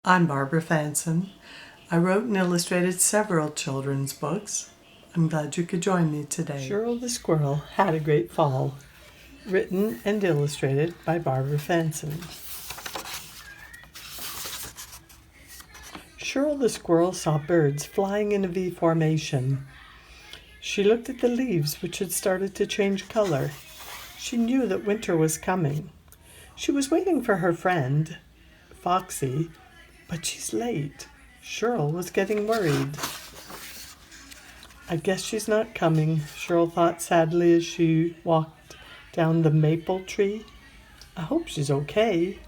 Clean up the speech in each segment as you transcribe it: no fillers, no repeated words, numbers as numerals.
I'm Barbara Fanson. I wrote and illustrated several children's books. I'm glad you could join me today. Shirl the Squirrel Had a Great Fall, written and illustrated by Barbara Fanson. Shirl the Squirrel saw birds flying in a V formation. She looked at the leaves, which had started to change color. She knew that winter was coming. She was waiting for her friend, Foxy, but she's late. Shirl was getting worried. I guess she's not coming, Shirl thought sadly as she walked down the maple tree. I hope she's okay.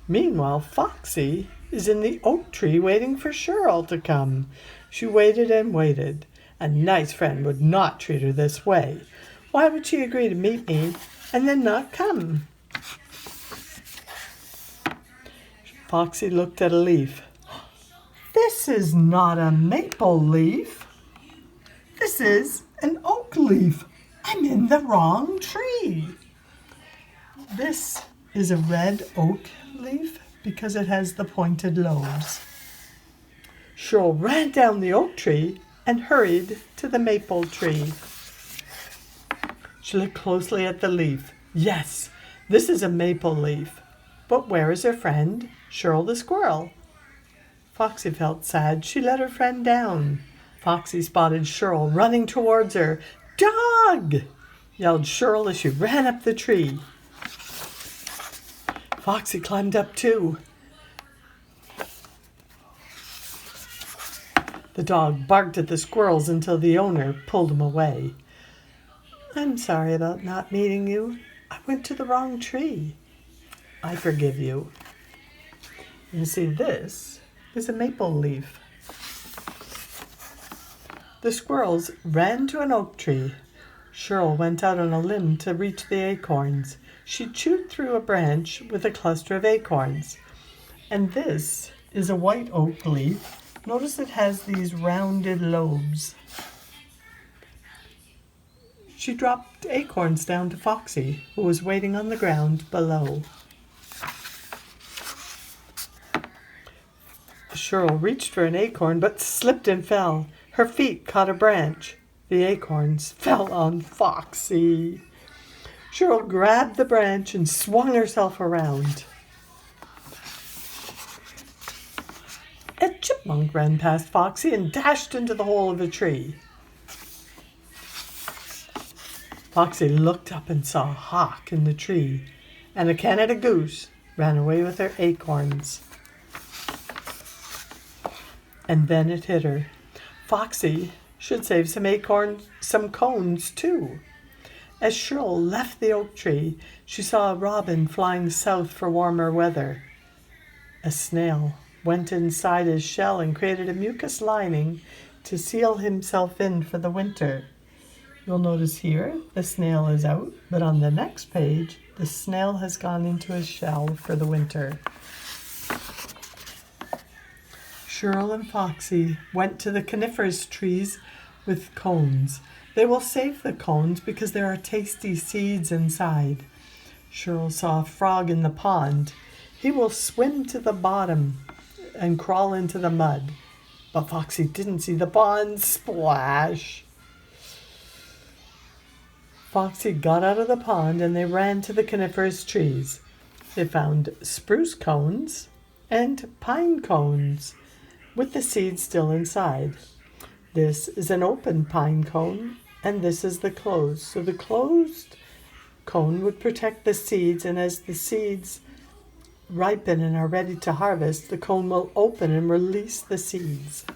Meanwhile, Foxy is in the oak tree waiting for Shirl to come. She waited and waited. A nice friend would not treat her this way. Why would she agree to meet me and then not come? Foxy looked at a leaf. This is not a maple leaf. This is an oak leaf. I'm in the wrong tree. This is a red oak leaf because it has the pointed lobes. Shirl ran down the oak tree and hurried to the maple tree. She looked closely at the leaf. Yes, this is a maple leaf. But where is her friend, Shirl the Squirrel? Foxy felt sad. She let her friend down. Foxy spotted Shirl running towards her. "Dog!" yelled Shirl as she ran up the tree. Foxy climbed up too. The dog barked at the squirrels until the owner pulled him away. "I'm sorry about not meeting you. I went to the wrong tree. I forgive you." You see, this is a maple leaf. The squirrels ran to an oak tree. Shirl went out on a limb to reach the acorns. She chewed through a branch with a cluster of acorns. And this is a white oak leaf. Notice it has these rounded lobes. She dropped acorns down to Foxy, who was waiting on the ground below. Shirl reached for an acorn but slipped and fell. Her feet caught a branch. The acorns fell on Foxy. Shirl grabbed the branch and swung herself around. A chipmunk ran past Foxy and dashed into the hole of a tree. Foxy looked up and saw a hawk in the tree, and a Canada goose ran away with her acorns. And then it hit her. Foxy should save some cones too. As Shirl left the oak tree, she saw a robin flying south for warmer weather. A snail went inside his shell and created a mucus lining to seal himself in for the winter. You'll notice here the snail is out, but on the next page, the snail has gone into his shell for the winter. Shirl and Foxy went to the coniferous trees with cones. They will save the cones because there are tasty seeds inside. Shirl saw a frog in the pond. He will swim to the bottom and crawl into the mud. But Foxy didn't see the pond. Splash! Foxy got out of the pond and they ran to the coniferous trees. They found spruce cones and pine cones with the seeds still inside. This is an open pine cone, and this is the closed. So the closed cone would protect the seeds, and as the seeds ripen and are ready to harvest, the cone will open and release the seeds.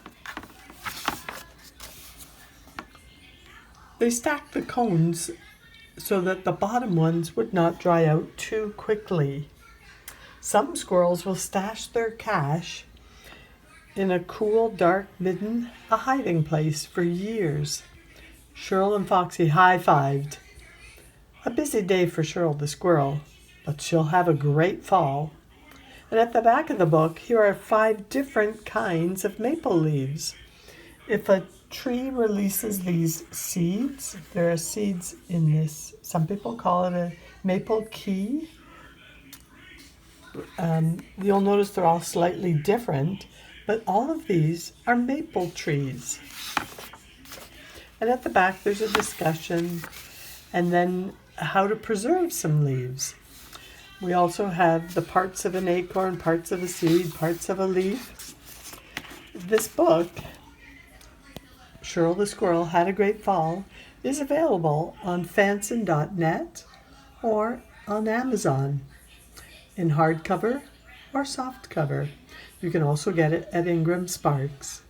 They stacked the cones so that the bottom ones would not dry out too quickly. Some squirrels will stash their cash in a cool, dark midden, a hiding place for years. Shirl and Foxy high-fived. A busy day for Shirl the Squirrel, but she'll have a great fall. And at the back of the book, here are 5 different kinds of maple leaves. If a tree releases these seeds, there are seeds in this. Some people call it a maple key. You'll notice they're all slightly different, but all of these are maple trees. And at the back there's a discussion and then how to preserve some leaves. We also have the parts of an acorn, parts of a seed, parts of a leaf. This book, Shirl the Squirrel Had a Great Fall, is available on fanson.net or on Amazon in hardcover or softcover. You can also get it at Ingram Sparks.